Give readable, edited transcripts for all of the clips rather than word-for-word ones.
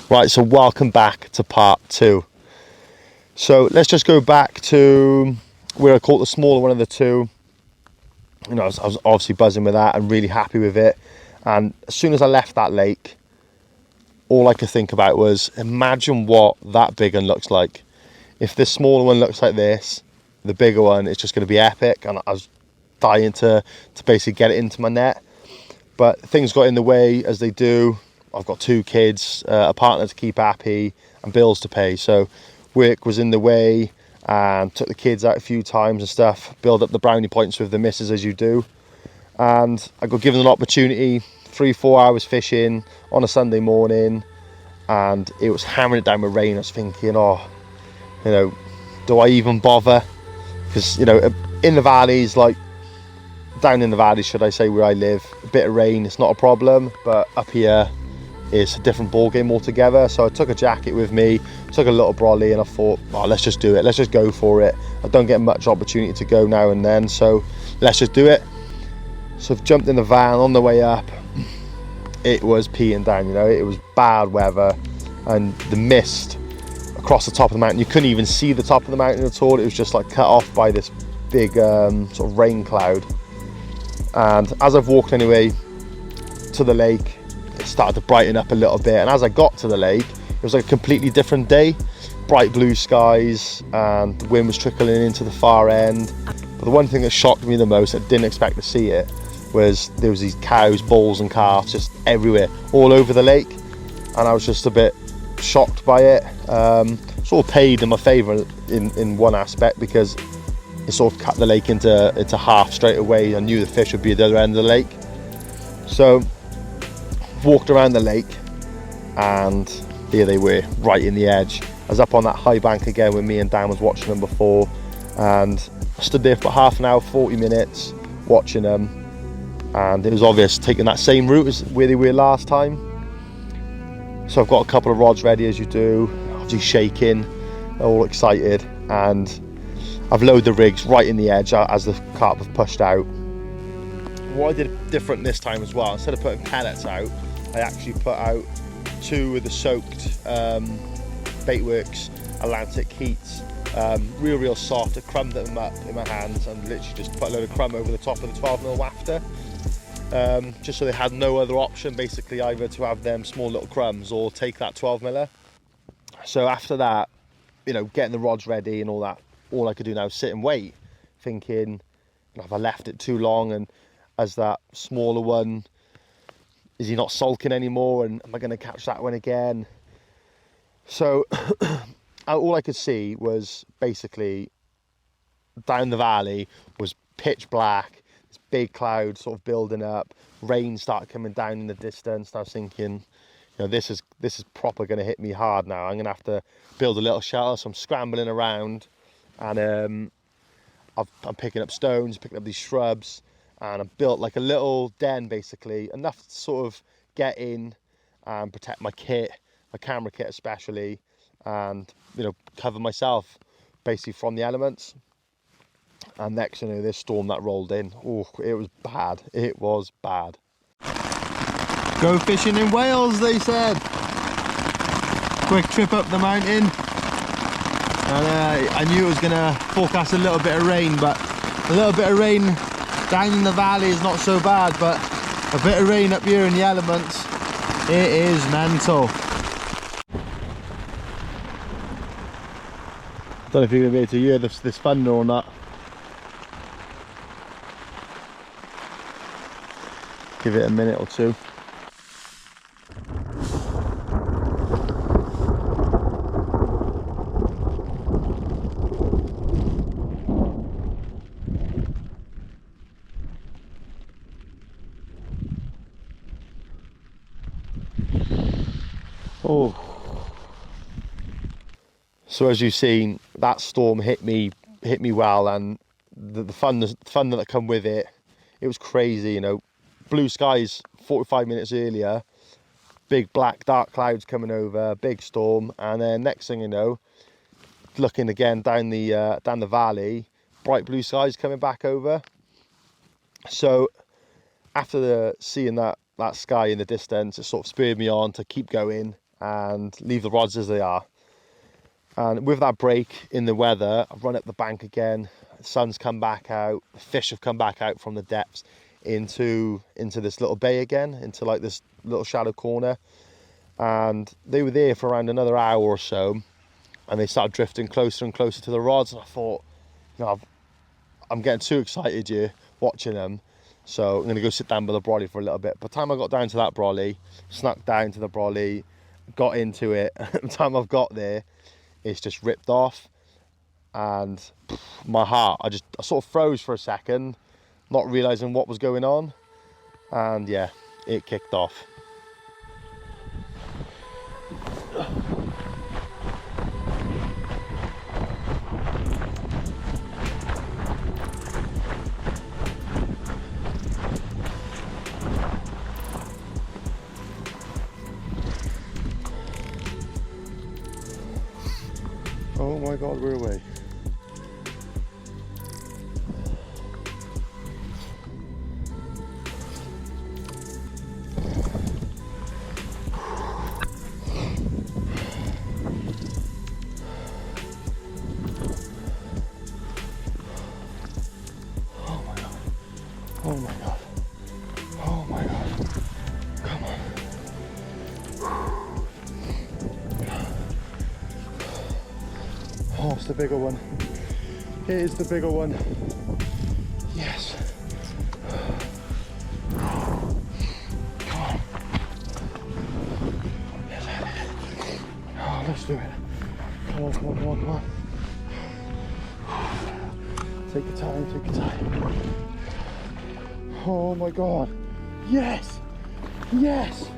Right, so welcome back to part 2. So let's just go back to where I caught the smaller one of the two. You know, I was obviously buzzing with that and really happy with it. And as soon as I left that lake, all I could think about was, imagine what that big one looks like. If this smaller one looks like this, the bigger one is just going to be epic. And I was dying to basically get it into my net. But things got in the way, as they do. I've got 2 kids, a partner to keep happy, and bills to pay. So work was in the way, and took the kids out a few times and stuff. Build up the brownie points with the missus, as you do. And I got given an opportunity, 3-4 hours fishing on a Sunday morning, and it was hammering it down with rain. I was thinking, oh, you know, do I even bother? Because, you know, in the valleys, like down in the valley, should I say, where I live, a bit of rain, it's not a problem, but up here it's a different ball game altogether. So I took a jacket with me, took a little brolly, and I thought, oh, let's just do it, let's just go for it. I don't get much opportunity to go now and then, so let's just do it. So I've jumped in the van. On the way up, it was peeing down, you know, it was bad weather, and the mist across the top of the mountain, you couldn't even see the top of the mountain at all. It was just like cut off by this big sort of rain cloud. And as I've walked anyway to the lake, it started to brighten up a little bit, and as I got to the lake, it was like a completely different day. Bright blue skies, and the wind was trickling into the far end. But the one thing that shocked me the most, I didn't expect to see it, was there was these cows, bulls and calves just everywhere, all over the lake, and I was just a bit shocked by it. Sort of paid in my favour in one aspect, because it sort of cut the lake into half straight away. I knew the fish would be at the other end of the lake. So walked around the lake, and here they were, right in the edge. I was up on that high bank again when me and Dan was watching them before, and I stood there for half an hour, 40 minutes watching them, and it was obvious taking that same route as where they were last time. So I've got a couple of rods ready, as you do, obviously shaking, all excited, and I've loaded the rigs right in the edge as the carp have pushed out. What I did different this time as well, instead of putting pellets out, I actually put out 2 of the soaked Baitworks Atlantic heats, real soft. I crumbed them up in my hands and literally just put a load of crumb over the top of the 12mm wafter, just so they had no other option, basically, either to have them small little crumbs or take that 12mm. So after that, you know, getting the rods ready and all that, all I could do now is sit and wait, thinking, have I left it too long, and as that smaller one, is he not sulking anymore, and am I going to catch that one again? So all I could see was basically down the valley was pitch black, this big cloud sort of building up, rain started coming down in the distance, and I was thinking, you know, this is proper going to hit me hard now. I'm going to have to build a little shelter. So I'm scrambling around, and I'm picking up stones, picking up these shrubs, and I've built like a little den, basically, enough to sort of get in and protect my kit, my camera kit especially, and, you know, cover myself basically from the elements. And next, you know, this storm that rolled in, oh, it was bad. It was bad. Go fishing in Wales, they said. Quick trip up the mountain. And I knew it was going to forecast a little bit of rain, but a little bit of rain down in the valley is not so bad, but a bit of rain up here in the elements, it is mental. I don't know if you're going to be able to hear this thunder or not. Give it a minute or two. Oh. So as you've seen, that storm hit me well, and the thunder that come with it, it was crazy, you know. Blue skies 45 minutes earlier, big black dark clouds coming over, big storm, and then next thing you know, looking again down the valley, bright blue skies coming back over. So after seeing that sky in the distance, it sort of spurred me on to keep going, and leave the rods as they are. And with that break in the weather, I've run up the bank again. The sun's come back out. The fish have come back out from the depths into this little bay again, into like this little shallow corner. And they were there for around another hour or so, and they started drifting closer and closer to the rods. And I thought, you know, I'm getting too excited here watching them, so I'm going to go sit down by the brolly for a little bit. By the time I got down to that brolly, snuck down to the brolly, got into it, by the time I've got there, it's just ripped off. And my heart, I sort of froze for a second, not realising what was going on. And yeah, it kicked off. Oh my God, we're away. Oh my God. Oh my God. Oh my God. Come on. Oh, it's the bigger one. It is the bigger one. Yes. Come on. Yes, oh, let's do it. Come on, come on, come on, come on. Take your time, take your time. Oh my God. Yes. Yes.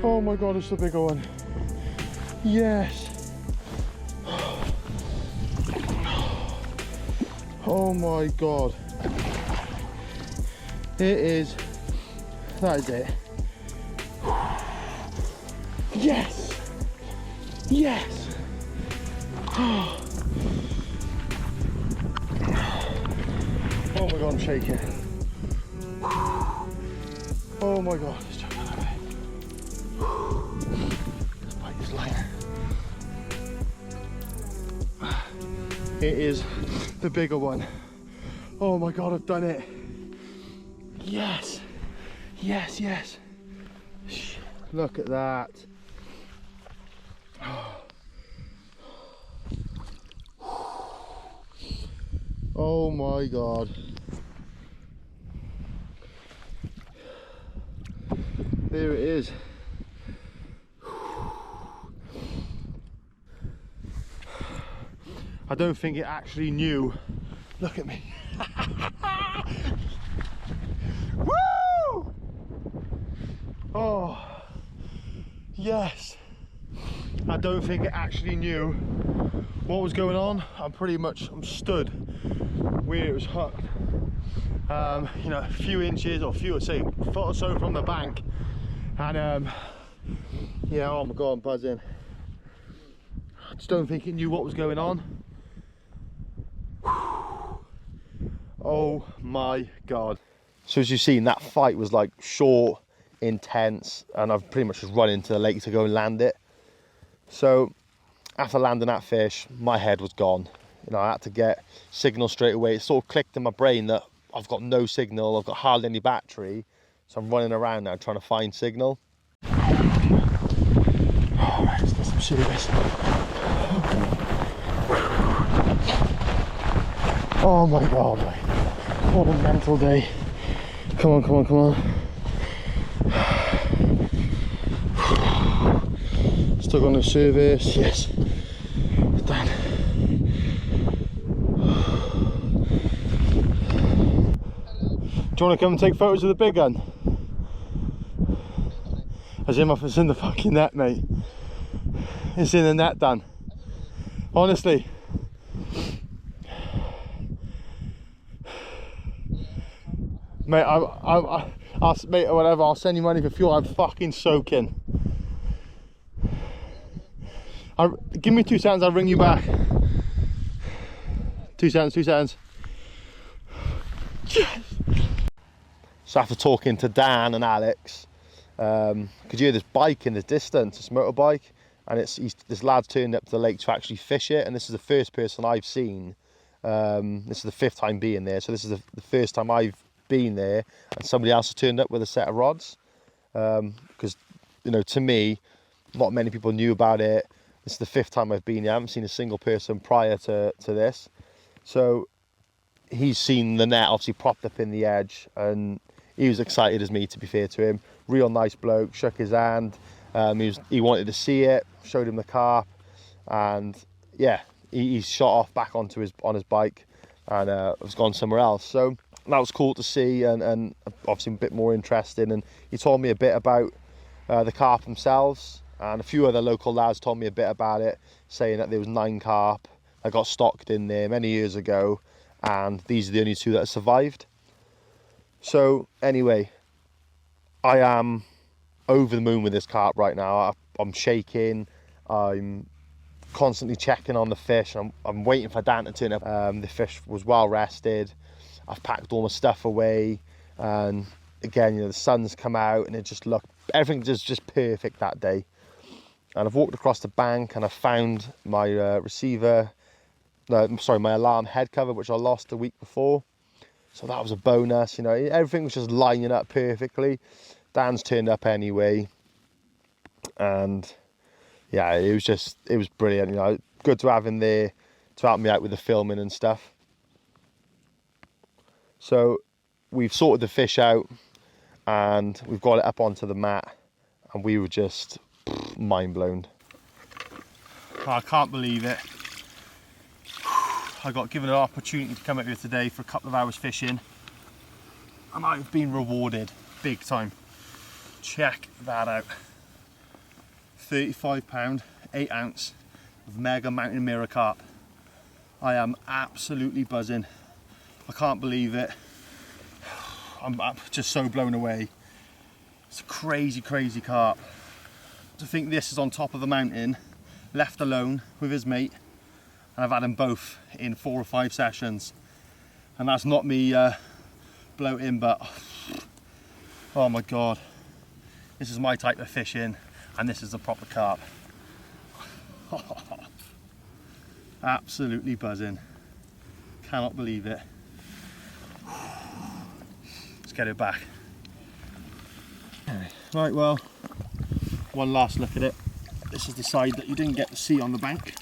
Oh my God, it's the bigger one. Yes. Oh my God. It is. That is it. Yes. Yes. Oh my God, I'm shaking. Oh my God, let's jump out of it. Let's bite this line. It is the bigger one. Oh my God, I've done it. Yes. Yes, yes. Look at that. Oh my God. There it is. I don't think it actually knew. Look at me. Woo! Oh, yes. I don't think it actually knew what was going on. I'm stood where it was hooked. You know, a few inches or say a foot or so from the bank. And yeah, oh my God, I'm buzzing. I just don't think it knew what was going on. Oh my God. So as you've seen, that fight was like short, intense, and I've pretty much just run into the lake to go and land it. So after landing that fish, my head was gone. You know, I had to get signal straight away. It sort of clicked in my brain that I've got no signal, I've got hardly any battery, so I'm running around now trying to find signal. Alright, let's get some serious. Oh my God, mate. What a mental day. Come on, come on, come on. Stuck on the surface, yes. Done. Do you want to come and take photos of the big gun? As if it's in the fucking net, mate. It's in the net, Dan. Honestly. Mate, I'll mate, whatever, I'll send you money for fuel. I'm fucking soaking. Give me 2 seconds, I'll ring you back. 2 seconds, 2 seconds. Yes! So after talking to Dan and Alex, Could you hear this bike in the distance, this motorbike, and this lad's turned up to the lake to actually fish it, and this is the first person I've seen. This is the 5th time being there, so this is the first time I've been there and somebody else has turned up with a set of rods, because you know, to me, not many people knew about it. This is the 5th time I've been here. I haven't seen a single person prior to this, so he's seen the net obviously propped up in the edge, and he was excited as me, to be fair to him. Real nice bloke, shook his hand. He wanted to see it, showed him the carp, and yeah, he shot off back on his bike and has gone somewhere else. So that was cool to see, and obviously a bit more interesting. And he told me a bit about the carp themselves, and a few other local lads told me a bit about it, saying that there was 9 carp that got stocked in there many years ago, and these are the only 2 that have survived. So anyway, I am over the moon with this carp right now. I'm shaking, I'm constantly checking on the fish. I'm waiting for Dan to turn up. The fish was well rested. I've packed all my stuff away, and again, you know, the sun's come out and it just looked, everything just perfect that day. And I've walked across the bank and I found my my alarm head cover, which I lost the week before. So that was a bonus, you know, everything was just lining up perfectly. Dan's turned up anyway, and yeah, it was brilliant, you know, good to have him there to help me out with the filming and stuff. So we've sorted the fish out and we've got it up onto the mat, and we were just mind blown. I can't believe it. I got given an opportunity to come up here today for a couple of hours fishing, and I've been rewarded big time. Check that out. 35 pound, 8 ounce of mega mountain mirror carp. I am absolutely buzzing. I can't believe it. I'm just so blown away. It's a crazy, crazy carp. To think this is on top of the mountain, left alone with his mate, and I've had them both in 4 or 5 sessions, and that's not me bloating, but oh my god, this is my type of fishing, and this is a proper carp. Absolutely buzzing, cannot believe it. Let's get it back. Right, well, one last look at it. This is the side that you didn't get to see on the bank.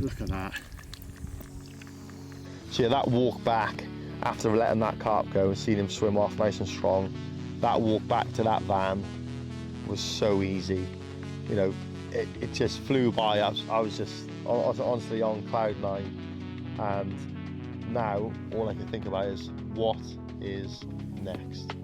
Look at that. So yeah, that walk back after letting that carp go and seeing him swim off nice and strong, that walk back to that van was so easy. You know, it just flew by. I was honestly on cloud 9, and now all I can think about is what is next.